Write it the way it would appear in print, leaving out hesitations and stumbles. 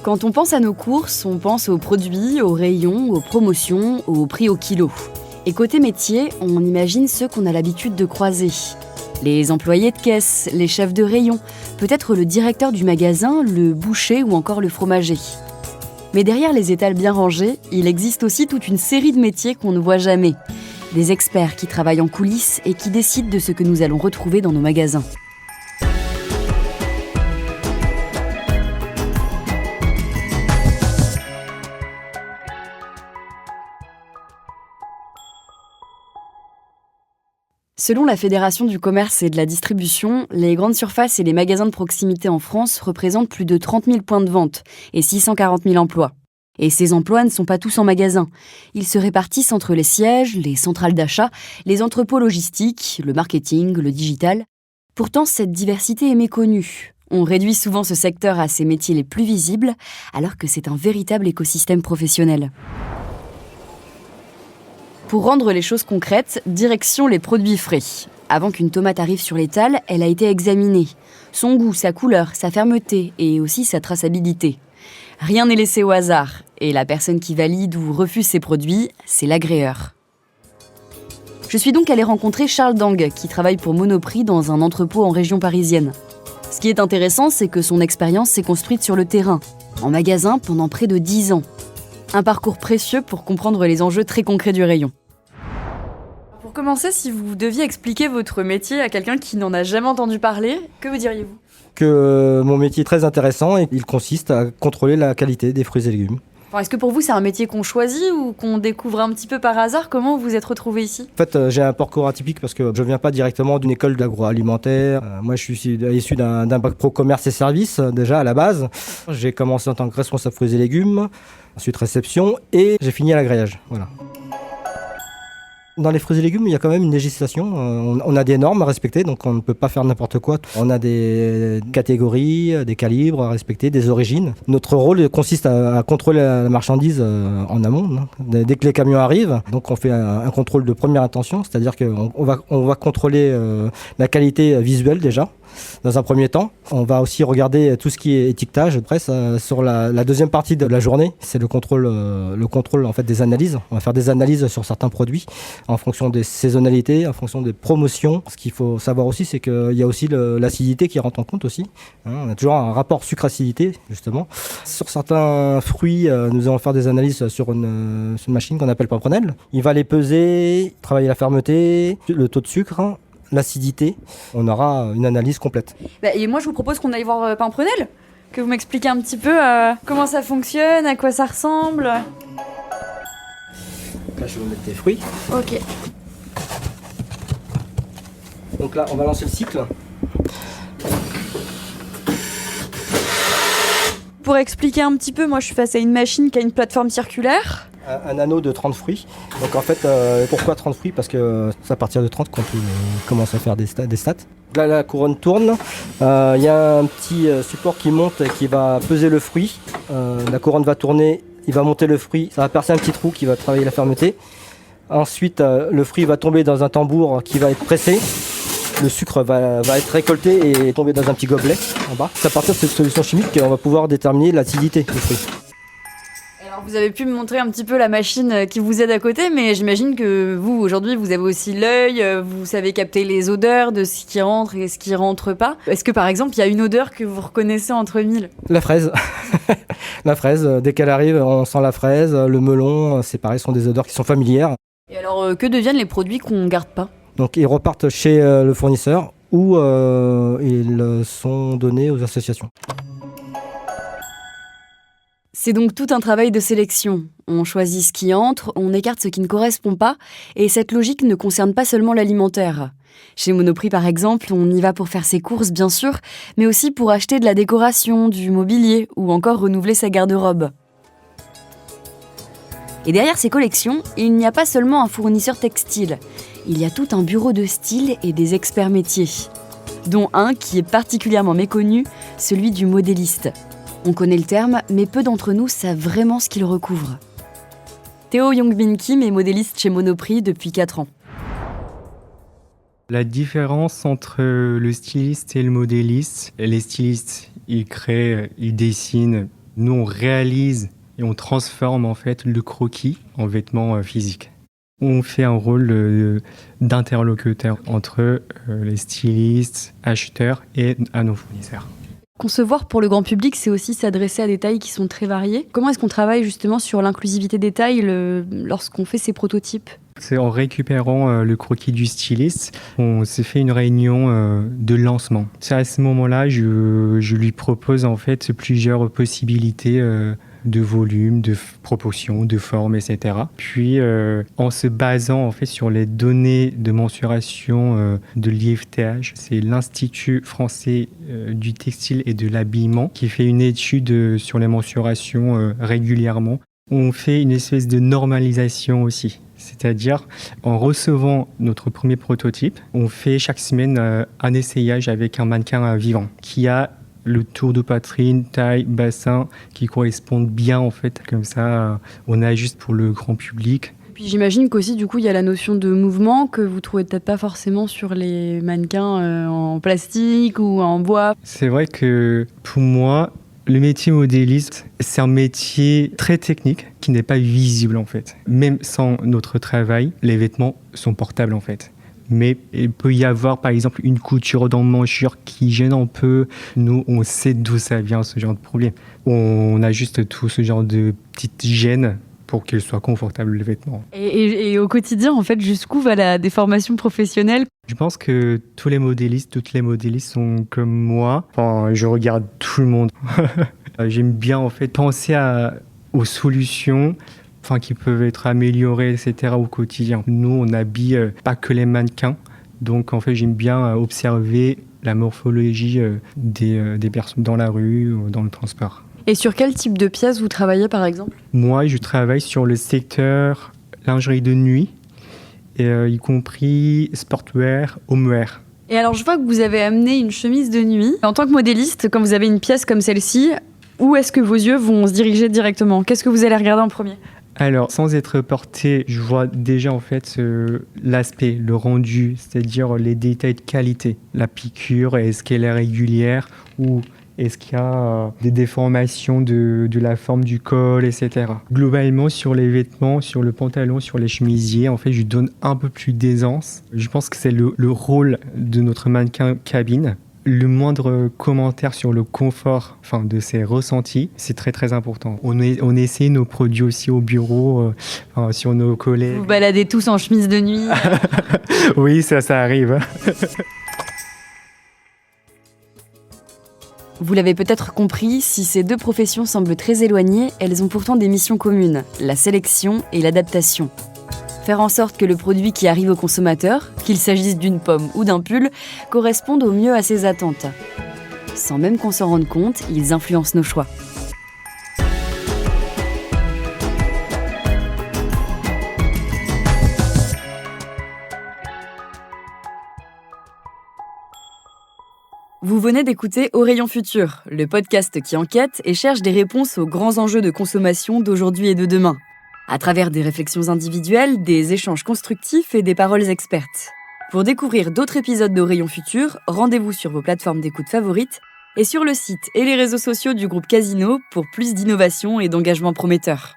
Quand on pense à nos courses, on pense aux produits, aux rayons, aux promotions, aux prix au kilo. Et côté métier, on imagine ceux qu'on a l'habitude de croiser. Les employés de caisse, les chefs de rayon, peut-être le directeur du magasin, le boucher ou encore le fromager. Mais derrière les étals bien rangés, il existe aussi toute une série de métiers qu'on ne voit jamais. Des experts qui travaillent en coulisses et qui décident de ce que nous allons retrouver dans nos magasins. Selon la Fédération du commerce et de la distribution, les grandes surfaces et les magasins de proximité en France représentent plus de 30 000 points de vente et 640 000 emplois. Et ces emplois ne sont pas tous en magasin. Ils se répartissent entre les sièges, les centrales d'achat, les entrepôts logistiques, le marketing, le digital. Pourtant, cette diversité est méconnue. On réduit souvent ce secteur à ses métiers les plus visibles, alors que c'est un véritable écosystème professionnel. Pour rendre les choses concrètes, direction les produits frais. Avant qu'une tomate arrive sur l'étal, elle a été examinée. Son goût, sa couleur, sa fermeté et aussi sa traçabilité. Rien n'est laissé au hasard. Et la personne qui valide ou refuse ces produits, c'est l'agréeur. Je suis donc allée rencontrer Charles Dang, qui travaille pour Monoprix dans un entrepôt en région parisienne. Ce qui est intéressant, c'est que son expérience s'est construite sur le terrain, en magasin pendant près de 10 ans. Un parcours précieux pour comprendre les enjeux très concrets du rayon. Pour commencer, si vous deviez expliquer votre métier à quelqu'un qui n'en a jamais entendu parler, que vous diriez-vous ? Que mon métier est très intéressant et il consiste à contrôler la qualité des fruits et légumes. Enfin, est-ce que pour vous c'est un métier qu'on choisit ou qu'on découvre un petit peu par hasard ? Comment vous vous êtes retrouvé ici ? En fait, j'ai un parcours atypique parce que je ne viens pas directement d'une école d'agroalimentaire. Moi, je suis issu d'un bac pro commerce et services déjà à la base. J'ai commencé en tant que responsable fruits et légumes, ensuite réception et j'ai fini à l'agrégage. Voilà. Dans les fruits et légumes, il y a quand même une législation. On a des normes à respecter, donc on ne peut pas faire n'importe quoi. On a des catégories, des calibres à respecter, des origines. Notre rôle consiste à contrôler la marchandise en amont, hein. Dès que les camions arrivent, donc on fait un contrôle de première intention, c'est-à-dire qu'on va contrôler la qualité visuelle déjà. Dans un premier temps, on va aussi regarder tout ce qui est étiquetage. Après, sur la deuxième partie de la journée, c'est le contrôle en fait des analyses. On va faire des analyses sur certains produits en fonction des saisonnalités, en fonction des promotions. Ce qu'il faut savoir aussi, c'est qu'il y a aussi l'acidité qui rentre en compte aussi. On a toujours un rapport sucre-acidité, justement. Sur certains fruits, nous allons faire des analyses sur une machine qu'on appelle Pamprenelle. Il va les peser, travailler la fermeté, le taux de sucre, l'acidité, on aura une analyse complète. Et moi je vous propose qu'on aille voir Pamprenelle, que vous m'expliquiez un petit peu comment ça fonctionne, à quoi ça ressemble. Là je vais vous mettre des fruits. Ok. Donc là on va lancer le cycle. Pour expliquer un petit peu, moi je suis face à une machine qui a une plateforme circulaire. Un anneau de 30 fruits. Donc en fait, pourquoi 30 fruits ? Parce que c'est à partir de 30 qu'on peut commencer à faire des stats. Là, la couronne tourne. Il y a un petit support qui monte et qui va peser le fruit. La couronne va tourner, il va monter le fruit. Ça va percer un petit trou qui va travailler la fermeté. Ensuite, le fruit va tomber dans un tambour qui va être pressé. Le sucre va être récolté et tomber dans un petit gobelet en bas. C'est à partir de cette solution chimique qu'on va pouvoir déterminer l'acidité du fruit. Alors vous avez pu me montrer un petit peu la machine qui vous aide à côté, mais j'imagine que vous, aujourd'hui, vous avez aussi l'œil, vous savez capter les odeurs de ce qui rentre et ce qui rentre pas. Est-ce que par exemple, il y a une odeur que vous reconnaissez entre mille ? La fraise. La fraise, dès qu'elle arrive, on sent la fraise. Le melon, c'est pareil, ce sont des odeurs qui sont familières. Et alors, que deviennent les produits qu'on ne garde pas ? Donc ils repartent chez le fournisseur ou ils sont donnés aux associations. C'est donc tout un travail de sélection. On choisit ce qui entre, on écarte ce qui ne correspond pas, et cette logique ne concerne pas seulement l'alimentaire. Chez Monoprix, par exemple, on y va pour faire ses courses, bien sûr, mais aussi pour acheter de la décoration, du mobilier, ou encore renouveler sa garde-robe. Et derrière ces collections, il n'y a pas seulement un fournisseur textile. Il y a tout un bureau de style et des experts métiers, dont un qui est particulièrement méconnu, celui du modéliste. On connaît le terme, mais peu d'entre nous savent vraiment ce qu'il recouvre. Theo Yongbin Kim est modéliste chez Monoprix depuis 4 ans. La différence entre le styliste et le modéliste, les stylistes, ils créent, ils dessinent Nous, on réalise et on transforme en fait le croquis en vêtements physiques. On fait un rôle d'interlocuteur entre les stylistes, acheteurs et à nos fournisseurs. Concevoir pour le grand public, c'est aussi s'adresser à des tailles qui sont très variées. Comment est-ce qu'on travaille justement sur l'inclusivité des tailles lorsqu'on fait ces prototypes ? C'est en récupérant le croquis du styliste, on s'est fait une réunion de lancement. C'est à ce moment-là, je lui propose en fait plusieurs possibilités de volume, de proportion, de forme, etc. Puis, en se basant en fait sur les données de mensuration de l'IFTH, c'est l'Institut français du textile et de l'habillement qui fait une étude sur les mensurations régulièrement. On fait une espèce de normalisation aussi. C'est-à-dire, en recevant notre premier prototype, on fait chaque semaine un essayage avec un mannequin vivant qui a le tour de poitrine, taille, bassin qui correspondent bien en fait. Comme ça, on ajuste pour le grand public. Puis j'imagine qu'aussi du coup il y a la notion de mouvement que vous trouvez peut-être pas forcément sur les mannequins en plastique ou en bois. C'est vrai que pour moi, le métier modéliste, c'est un métier très technique qui n'est pas visible en fait. Même sans notre travail, les vêtements sont portables en fait. Mais il peut y avoir par exemple une couture dans le manchure qui gêne un peu. Nous, on sait d'où ça vient ce genre de problème. On a juste tout ce genre de petites gênes pour qu'il soit confortable le vêtement. Et au quotidien, en fait, jusqu'où va la déformation professionnelle ? Je pense que tous les modélistes, toutes les modélistes sont comme moi. Enfin, je regarde tout le monde. J'aime bien en fait penser aux solutions qui peuvent être améliorées, etc. au quotidien. Nous, on n'habille pas que les mannequins. Donc, en fait, j'aime bien observer la morphologie des personnes dans la rue ou dans le transport. Et sur quel type de pièces vous travaillez, par exemple ? Moi, je travaille sur le secteur lingerie de nuit, y compris sportwear, homewear. Et alors, je vois que vous avez amené une chemise de nuit. En tant que modéliste, quand vous avez une pièce comme celle-ci, où est-ce que vos yeux vont se diriger directement ? Qu'est-ce que vous allez regarder en premier ? Alors, sans être porté, je vois déjà en fait l'aspect, le rendu, c'est-à-dire les détails de qualité. La piqûre, est-ce qu'elle est régulière ou est-ce qu'il y a des déformations de la forme du col, etc. Globalement, sur les vêtements, sur le pantalon, sur les chemisiers, en fait, je donne un peu plus d'aisance. Je pense que c'est le rôle de notre mannequin cabine. Le moindre commentaire sur le confort de ses ressentis, c'est très très important. On essaie nos produits aussi au bureau, sur nos collègues. Vous baladez tous en chemise de nuit. Oui, ça arrive. Vous l'avez peut-être compris, si ces deux professions semblent très éloignées, elles ont pourtant des missions communes, la sélection et l'adaptation. Faire en sorte que le produit qui arrive au consommateur, qu'il s'agisse d'une pomme ou d'un pull, corresponde au mieux à ses attentes. Sans même qu'on s'en rende compte, ils influencent nos choix. Vous venez d'écouter Au Rayon Futur, le podcast qui enquête et cherche des réponses aux grands enjeux de consommation d'aujourd'hui et de demain, à travers des réflexions individuelles, des échanges constructifs et des paroles expertes. Pour découvrir d'autres épisodes d'Au Rayon Futur, rendez-vous sur vos plateformes d'écoute favorites et sur le site et les réseaux sociaux du groupe Casino pour plus d'innovation et d'engagement prometteur.